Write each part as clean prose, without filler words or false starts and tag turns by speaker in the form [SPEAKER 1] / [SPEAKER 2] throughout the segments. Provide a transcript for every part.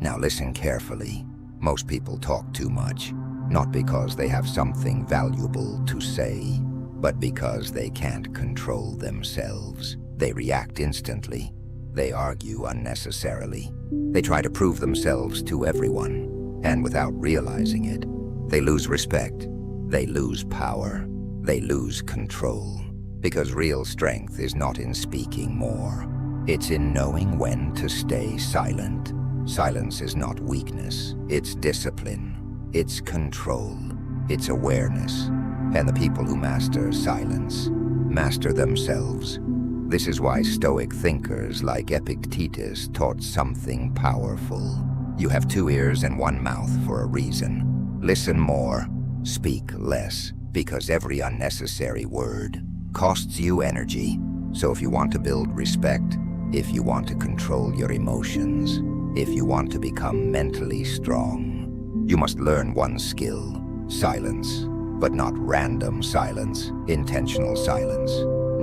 [SPEAKER 1] Now listen carefully. Most people talk too much, not because they have something valuable to say, but because they can't control themselves. They react instantly. They argue unnecessarily. They try to prove themselves to everyone, and without realizing it, they lose respect. They lose power. They lose control. Because real strength is not in speaking more. It's in knowing when to stay silent. Silence is not weakness. It's discipline. It's control. It's awareness. And the people who master silence master themselves. This is why Stoic thinkers like Epictetus taught something powerful. You have 2 ears and 1 mouth for a reason. Listen more, speak less, because every unnecessary word costs you energy. So if you want to build respect, if you want to control your emotions, if you want to become mentally strong, you must learn one skill: silence. But not random silence, intentional silence,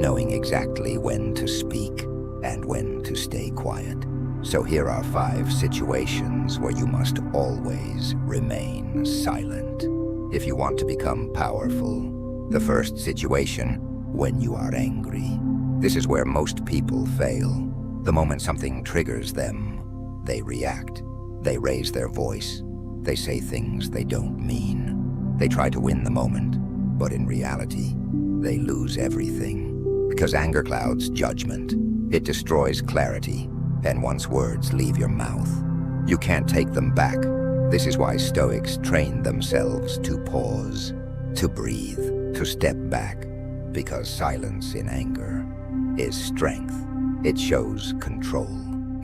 [SPEAKER 1] knowing exactly when to speak and when to stay quiet. So here are 5 situations where you must always remain silent. If you want to become powerful, the first situation, when you are angry. This is where most people fail. The moment something triggers them, they react. They raise their voice. They say things they don't mean. They try to win the moment, but in reality, they lose everything. Because anger clouds judgment. It destroys clarity, and once words leave your mouth, you can't take them back. This is why Stoics train themselves to pause, to breathe, to step back, because silence in anger is strength. It shows control.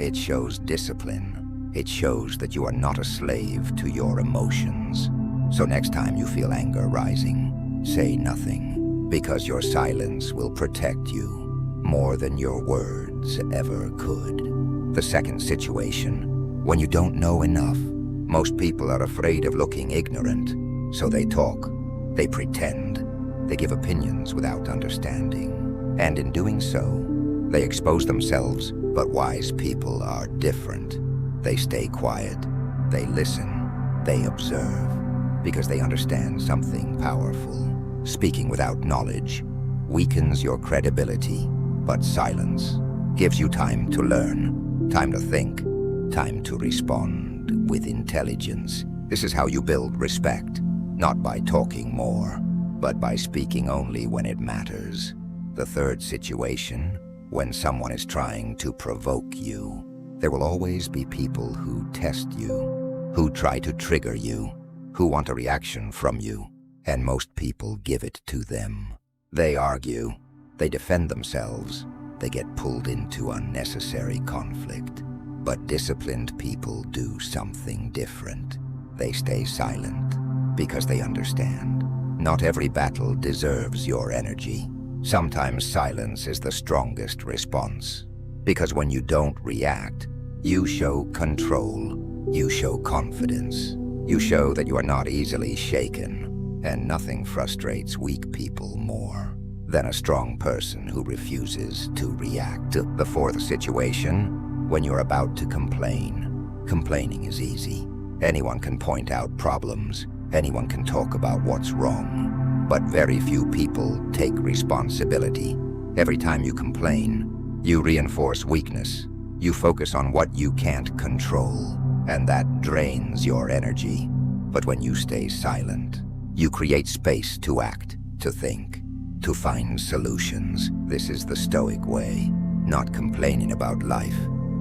[SPEAKER 1] It shows discipline. It shows that you are not a slave to your emotions. So next time you feel anger rising, say nothing, because your silence will protect you more than your words ever could. The second situation, when you don't know enough. Most people are afraid of looking ignorant, so they talk, they pretend, they give opinions without understanding. And in doing so, they expose themselves, but wise people are different. They stay quiet, they listen, they observe. Because they understand something powerful. Speaking without knowledge weakens your credibility, but silence gives you time to learn, time to think, time to respond with intelligence. This is how you build respect, not by talking more, but by speaking only when it matters. The third situation, when someone is trying to provoke you. There will always be people who test you, who try to trigger you, who want a reaction from you, and most people give it to them. They argue, they defend themselves, they get pulled into unnecessary conflict. But disciplined people do something different. They stay silent because they understand. Not every battle deserves your energy. Sometimes silence is the strongest response. Because when you don't react, you show control, you show confidence. You show that you are not easily shaken, and nothing frustrates weak people more than a strong person who refuses to react. The fourth situation, when you're about to complain. Complaining is easy. Anyone can point out problems. Anyone can talk about what's wrong. But very few people take responsibility. Every time you complain, you reinforce weakness. You focus on what you can't control. And that drains your energy. But when you stay silent, you create space to act, to think, to find solutions. This is the Stoic way, not complaining about life,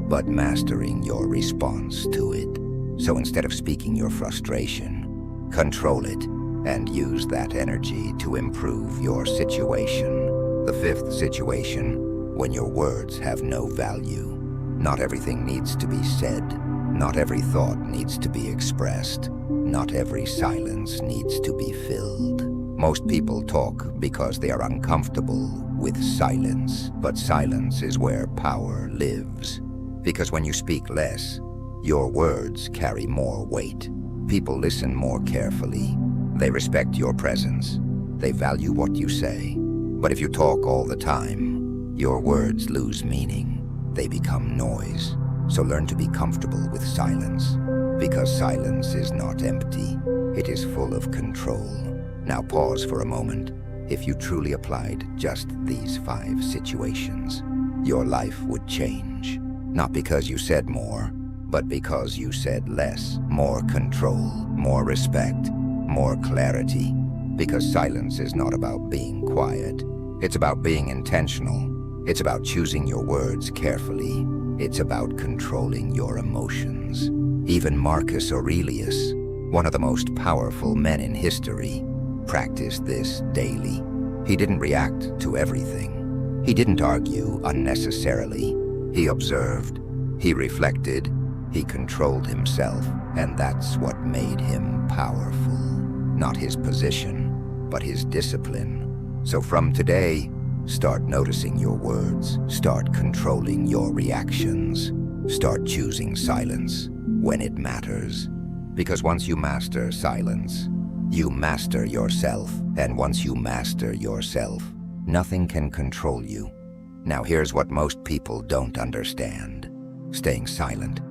[SPEAKER 1] but mastering your response to it. So instead of speaking your frustration, control it and use that energy to improve your situation. The fifth situation, when your words have no value. Not everything needs to be said. Not every thought needs to be expressed. Not every silence needs to be filled. Most people talk because they are uncomfortable with silence, but silence is where power lives. Because when you speak less, your words carry more weight. People listen more carefully. They respect your presence. They value what you say. But if you talk all the time, your words lose meaning. They become noise. So learn to be comfortable with silence, because silence is not empty. It is full of control. Now pause for a moment. If you truly applied just these 5 situations, your life would change. Not because you said more, but because you said less. More control, more respect, more clarity. Because silence is not about being quiet. It's about being intentional. It's about choosing your words carefully. It's about controlling your emotions. Even Marcus Aurelius, one of the most powerful men in history, practiced this daily. He didn't react to everything. He didn't argue unnecessarily. He observed, he reflected, he controlled himself, and that's what made him powerful. Not his position, but his discipline. So from today, start noticing your words, start controlling your reactions, start choosing silence when it matters. Because once you master silence, you master yourself, and once you master yourself, nothing can control you. Now here's what most people don't understand. Staying silent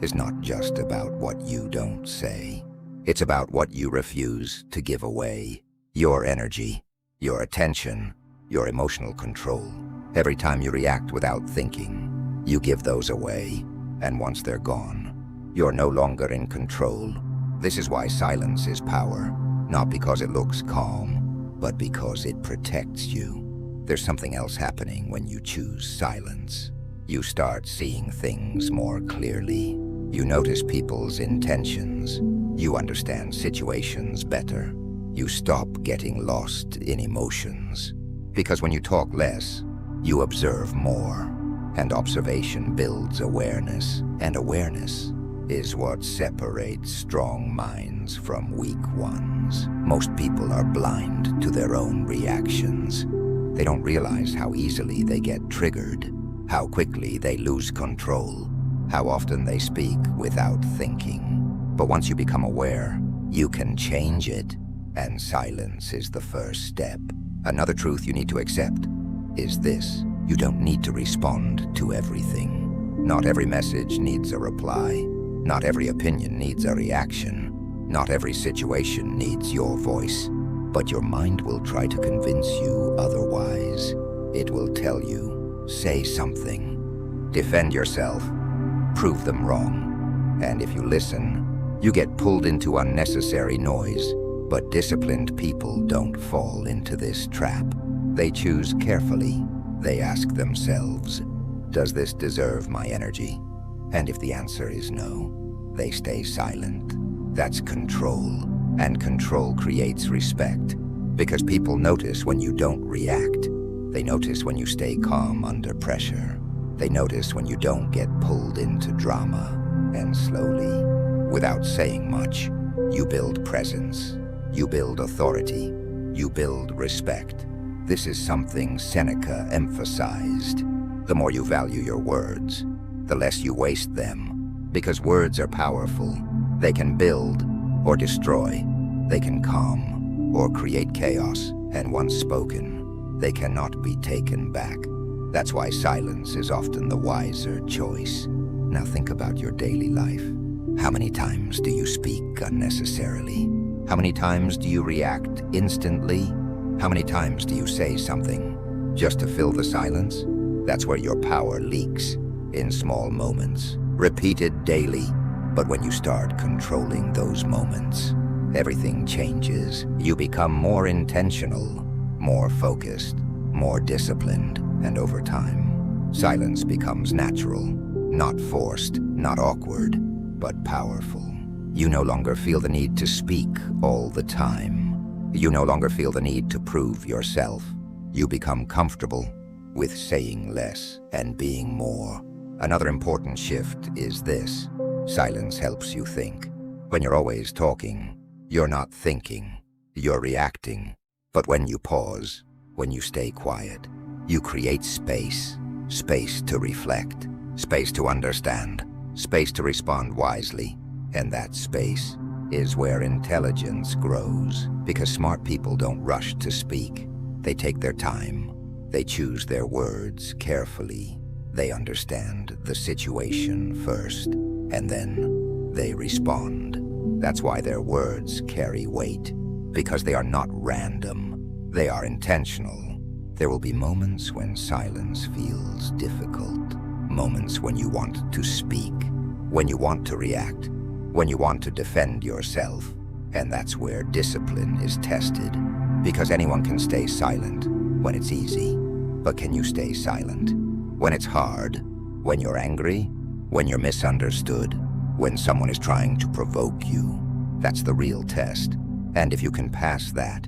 [SPEAKER 1] is not just about what you don't say. It's about what you refuse to give away. Your energy, your attention, your emotional control. Every time you react without thinking, you give those away, and once they're gone, you're no longer in control. This is why silence is power. Not because it looks calm, but because it protects you. There's something else happening when you choose silence. You start seeing things more clearly. You notice people's intentions. You understand situations better. You stop getting lost in emotions. Because when you talk less, you observe more. And observation builds awareness. And awareness is what separates strong minds from weak ones. Most people are blind to their own reactions. They don't realize how easily they get triggered, how quickly they lose control, how often they speak without thinking. But once you become aware, you can change it, and silence is the first step. Another truth you need to accept is this: you don't need to respond to everything. Not every message needs a reply. Not every opinion needs a reaction. Not every situation needs your voice. But your mind will try to convince you otherwise. It will tell you, say something, defend yourself, prove them wrong. And if you listen, you get pulled into unnecessary noise. But disciplined people don't fall into this trap. They choose carefully. They ask themselves, does this deserve my energy? And if the answer is no, they stay silent. That's control, and control creates respect. Because people notice when you don't react. They notice when you stay calm under pressure. They notice when you don't get pulled into drama. And slowly, without saying much, you build presence. You build authority. You build respect. This is something Seneca emphasized. The more you value your words, the less you waste them. Because words are powerful. They can build or destroy. They can calm or create chaos. And once spoken, they cannot be taken back. That's why silence is often the wiser choice. Now think about your daily life. How many times do you speak unnecessarily? How many times do you react instantly? How many times do you say something just to fill the silence? That's where your power leaks, in small moments, repeated daily. But when you start controlling those moments, everything changes. You become more intentional, more focused, more disciplined, and over time, silence becomes natural, not forced, not awkward, but powerful. You no longer feel the need to speak all the time. You no longer feel the need to prove yourself. You become comfortable with saying less and being more. Another important shift is this: silence helps you think. When you're always talking, you're not thinking, you're reacting. But when you pause, when you stay quiet, you create space. Space to reflect, space to understand, space to respond wisely. And that space is where intelligence grows. Because smart people don't rush to speak. They take their time. They choose their words carefully. They understand the situation first, and then they respond. That's why their words carry weight, because they are not random. They are intentional. There will be moments when silence feels difficult, moments when you want to speak, when you want to react, when you want to defend yourself. And that's where discipline is tested, because anyone can stay silent when it's easy. But can you stay silent when it's hard, when you're angry, when you're misunderstood, when someone is trying to provoke you? That's the real test. And if you can pass that,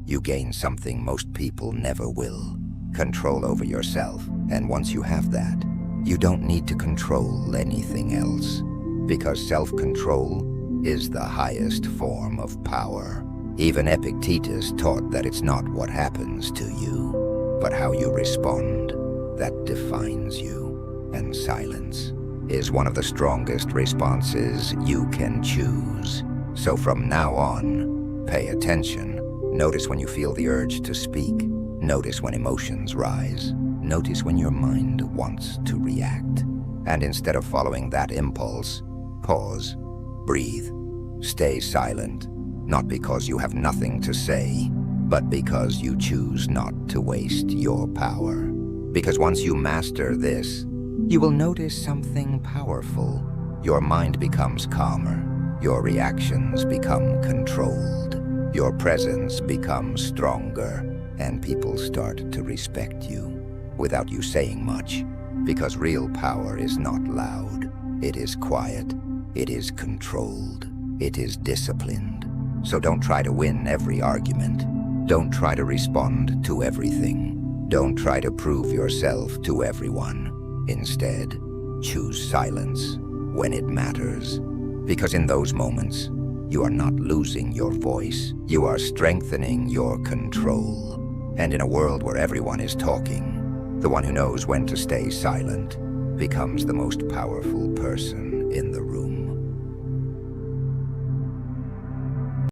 [SPEAKER 1] you gain something most people never will: control over yourself. And once you have that, you don't need to control anything else, because self-control is the highest form of power. Even Epictetus taught that it's not what happens to you, but how you respond that defines you. And silence is one of the strongest responses you can choose. So from now on, pay attention. Notice when you feel the urge to speak. Notice when emotions rise. Notice when your mind wants to react. And instead of following that impulse, pause, breathe, stay silent, not because you have nothing to say, but because you choose not to waste your power. Because once you master this, you will notice something powerful. Your mind becomes calmer. Your reactions become controlled. Your presence becomes stronger, and people start to respect you without you saying much. Because real power is not loud. It is quiet. It is controlled. It is disciplined. So don't try to win every argument. Don't try to respond to everything. Don't try to prove yourself to everyone. Instead, choose silence when it matters. Because in those moments, you are not losing your voice. You are strengthening your control. And in a world where everyone is talking, the one who knows when to stay silent becomes the most powerful person in the room.